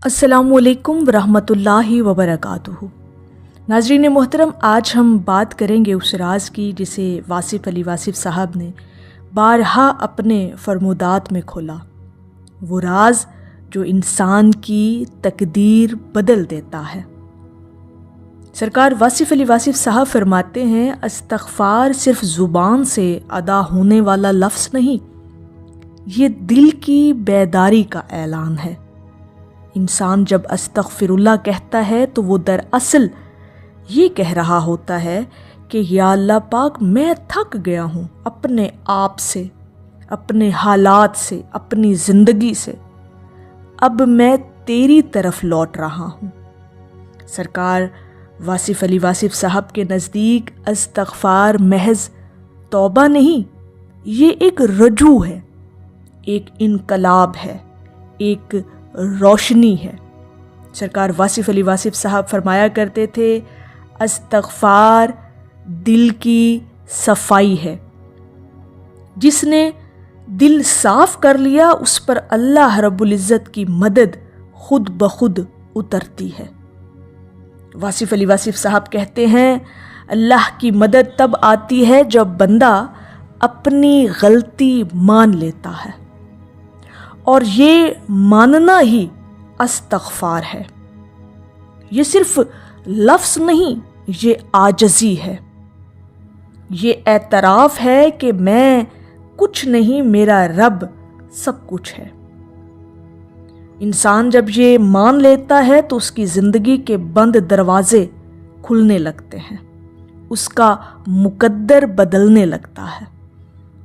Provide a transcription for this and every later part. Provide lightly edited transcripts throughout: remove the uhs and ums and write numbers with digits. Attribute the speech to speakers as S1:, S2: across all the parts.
S1: अस्सलामु अलैकुम वरहमतुल्लाहि वबरकातुहू। नाज़रीन मोहतरम, आज हम बात करेंगे उस राज की जिसे वासिफ़ अली वासिफ़ साहब ने बारहा अपने फरमुदात में खोला। वो राज जो इंसान की तकदीर बदल देता है। सरकार वासिफ़ अली वासिफ़ साहब फरमाते हैं, इस्तग़फ़ार सिर्फ ज़ुबान से अदा होने वाला लफ्ज़ नहीं, ये दिल की बेदारी का ऐलान है। इंसान जब अस्तग़फ़िरुल्लाह कहता है तो वो दरअसल ये कह रहा होता है कि या अल्लाह पाक, मैं थक गया हूँ अपने आप से, अपने हालात से, अपनी ज़िंदगी से। अब मैं तेरी तरफ लौट रहा हूँ। सरकार वासिफ़ अली वासिफ़ साहब के नज़दीक इस्तग़फ़ार महज़ तौबा नहीं, ये एक रजू है, एक इनकलाब है, एक रोशनी है। सरकार वासिफ़ अली वासिफ़ साहब फरमाया करते थे, इस्तग़फ़ार दिल की सफाई है। जिसने दिल साफ कर लिया उस पर अल्लाह रब्बुल इज़्ज़त की मदद खुद ब खुद उतरती है। वासिफ़ अली वासिफ़ साहब कहते हैं, अल्लाह की मदद तब आती है जब बंदा अपनी गलती मान लेता है, और ये मानना ही इस्तग़फ़ार है। ये सिर्फ लफ्ज़ नहीं, ये आजज़ी है, ये एतराफ़ है कि मैं कुछ नहीं, मेरा रब सब कुछ है। इंसान जब ये मान लेता है तो उसकी ज़िंदगी के बंद दरवाज़े खुलने लगते हैं, उसका मुकद्दर बदलने लगता है।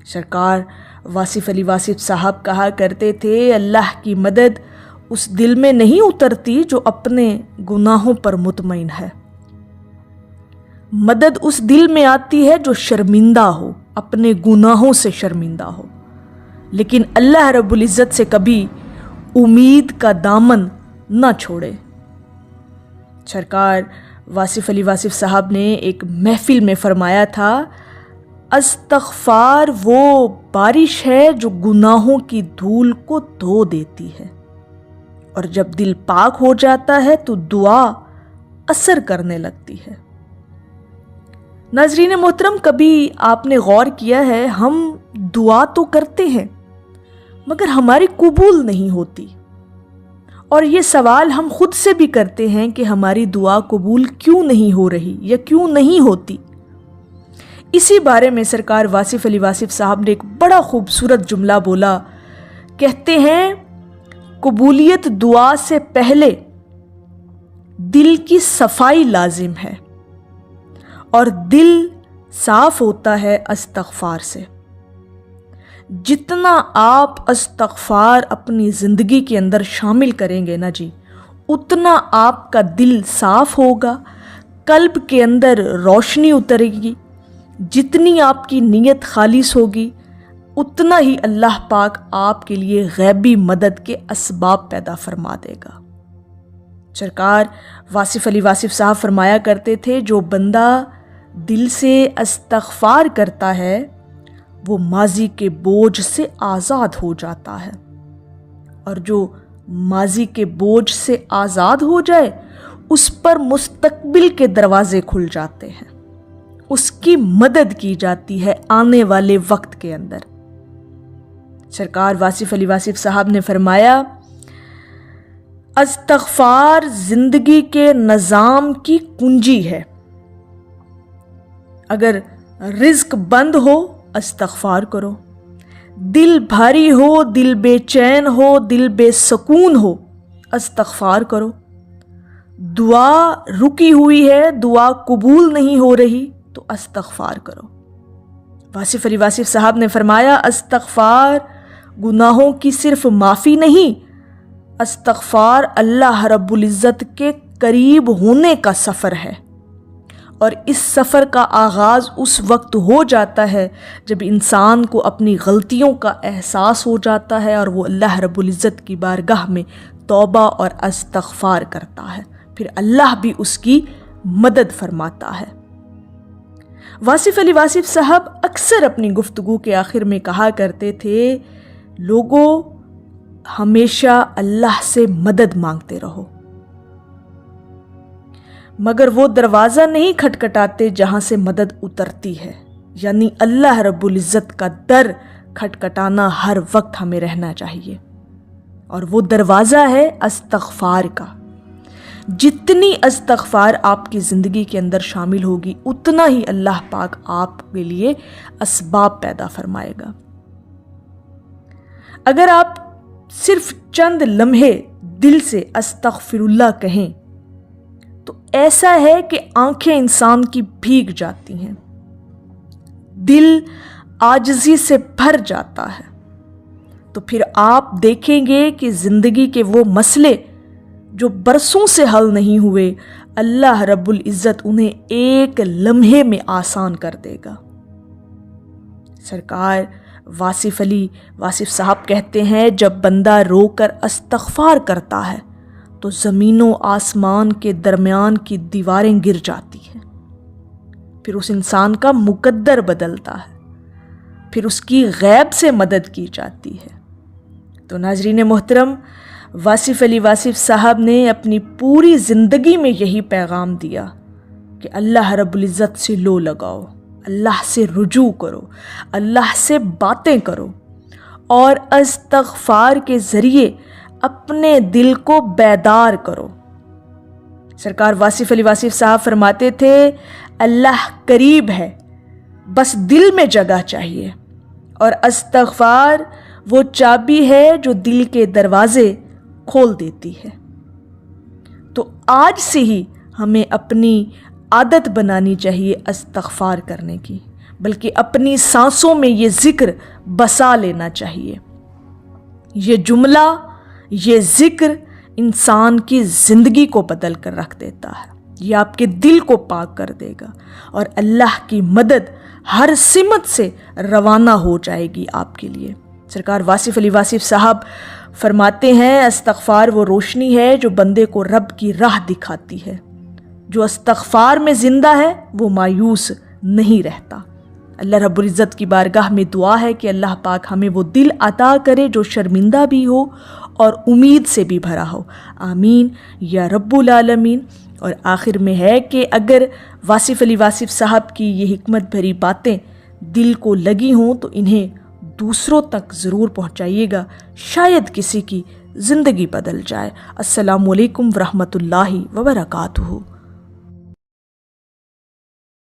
S1: सरकार वासिफ़ अली वासिफ़ साहब कहा करते थे, अल्लाह की मदद उस दिल में नहीं उतरती जो अपने गुनाहों पर मुतमईन है। मदद उस दिल में आती है जो शर्मिंदा हो, अपने गुनाहों से शर्मिंदा हो, लेकिन अल्लाह रब्बुल इज़्ज़त से कभी उम्मीद का दामन न छोड़े। सरकार वासिफ़ अली वासिफ़ साहब ने एक महफिल में फरमाया था, इस्तग़फ़ार वो बारिश है जो गुनाहों की धूल को धो देती है, और जब दिल पाक हो जाता है तो दुआ असर करने लगती है। नाज़रीन मोहतरम, कभी आपने गौर किया है, हम दुआ तो करते हैं मगर हमारी कबूल नहीं होती, और ये सवाल हम खुद से भी करते हैं कि हमारी दुआ कबूल क्यों नहीं हो रही या क्यों नहीं होती। इसी बारे में सरकार वासिफ़ अली वासिफ़ साहब ने एक बड़ा खूबसूरत जुमला बोला। कहते हैं, कबूलियत दुआ से पहले दिल की सफाई लाजिम है, और दिल साफ होता है इस्तग़फ़ार से। जितना आप इस्तग़फ़ार अपनी ज़िंदगी के अंदर शामिल करेंगे ना जी, उतना आपका दिल साफ होगा, कल्ब के अंदर रोशनी उतरेगी। जितनी आपकी नीयत खालिस होगी, उतना ही अल्लाह पाक आपके लिए गैबी मदद के असबाब पैदा फरमा देगा। सरकार वासिफ़ अली वासिफ़ साहब फरमाया करते थे, जो बंदा दिल से इस्तग़फ़ार करता है वो माजी के बोझ से आज़ाद हो जाता है, और जो माजी के बोझ से आज़ाद हो जाए उस पर मुस्तकबिल के दरवाजे खुल जाते हैं, उसकी मदद की जाती है आने वाले वक्त के अंदर। सरकार वासिफ़ अली वासिफ़ साहब ने फरमाया, इस्तग़फ़ार जिंदगी के निज़ाम की कुंजी है। अगर रिज़्क बंद हो, इस्तग़फ़ार करो। दिल भारी हो, दिल बेचैन हो, दिल बेसकून हो, इस्तग़फ़ार करो। दुआ रुकी हुई है, दुआ कबूल नहीं हो रही, तो इस्तग़फ़ार करो। वासिफ़ अली वासिफ़ साहब ने फरमाया, इस्तग़फ़ार गुनाहों की सिर्फ माफ़ी नहीं, इस्तग़फ़ार अल्लाह रब्बुल इज़्ज़त के करीब होने का सफ़र है, और इस सफ़र का आगाज़ उस वक्त हो जाता है जब इंसान को अपनी गलतियों का एहसास हो जाता है और वो अल्लाह रब्बुल इज़्ज़त की बारगाह में तौबा और इस्तग़फ़ार करता है, फिर अल्लाह भी उसकी मदद फरमाता है। वासिफ़ अली वासिफ़ साहब अक्सर अपनी गुफ्तगू के आखिर में कहा करते थे, लोगों, ہمیشہ اللہ سے مدد مانگتے رہو، مگر وہ دروازہ نہیں کھٹکھٹاتے جہاں سے مدد اترتی ہے، یعنی اللہ رب العزت کا در کھٹکھٹانا ہر وقت ہمیں رہنا چاہیے، اور وہ دروازہ ہے استغفار کا۔ جتنی استغفار آپ کی زندگی کے اندر شامل ہوگی اتنا ہی اللہ پاک آپ کے لیے اسباب پیدا فرمائے گا۔ اگر آپ صرف چند لمحے دل سے استغفر اللہ کہیں تو ایسا ہے کہ آنکھیں انسان کی بھیگ جاتی ہیں، دل عاجزی سے بھر جاتا ہے، تو پھر آپ دیکھیں گے کہ زندگی کے وہ مسئلے جو برسوں سے حل نہیں ہوئے، اللہ رب العزت انہیں ایک لمحے میں آسان کر دے گا۔ سرکار واصف صاحب کہتے ہیں، جب بندہ رو کر استغفار کرتا ہے تو زمین و آسمان کے درمیان کی دیواریں گر جاتی ہیں، پھر اس انسان کا مقدر بدلتا ہے، پھر اس کی غیب سے مدد کی جاتی ہے۔ تو ناظرین محترم، واصف صاحب نے اپنی پوری زندگی میں یہی پیغام دیا کہ اللہ رب العزت سے لو لگاؤ، اللہ سے رجوع کرو، اللہ سے باتیں کرو، اور استغفار کے ذریعے اپنے دل کو بیدار کرو۔ سرکار واصف صاحب فرماتے تھے، اللہ قریب ہے، بس دل میں جگہ چاہیے، اور استغفار وہ چابی ہے جو دل کے دروازے کھول دیتی ہے۔ تو آج سے ہی ہمیں اپنی عادت بنانی چاہیے استغفار کرنے کی، بلکہ اپنی سانسوں میں یہ ذکر بسا لینا چاہیے۔ یہ جملہ، یہ ذکر انسان کی زندگی کو بدل کر رکھ دیتا ہے، یہ آپ کے دل کو پاک کر دے گا، اور اللہ کی مدد ہر سمت سے روانہ ہو جائے گی آپ کے لیے۔ سرکار واصف صاحب فرماتے ہیں، استغفار وہ روشنی ہے جو بندے کو رب کی راہ دکھاتی ہے، جو استغفار میں زندہ ہے وہ مایوس نہیں رہتا۔ اللہ رب العزت کی بارگاہ میں دعا ہے کہ اللہ پاک ہمیں وہ دل عطا کرے جو شرمندہ بھی ہو اور امید سے بھی بھرا ہو، آمین یا رب العالمین۔ اور آخر میں ہے کہ اگر واصف صاحب کی یہ حکمت بھری باتیں دل کو لگی ہوں تو انہیں دوسروں تک ضرور پہنچائیے گا، شاید کسی کی زندگی بدل جائے۔ السلام علیکم ورحمۃ اللہ وبرکاتہ۔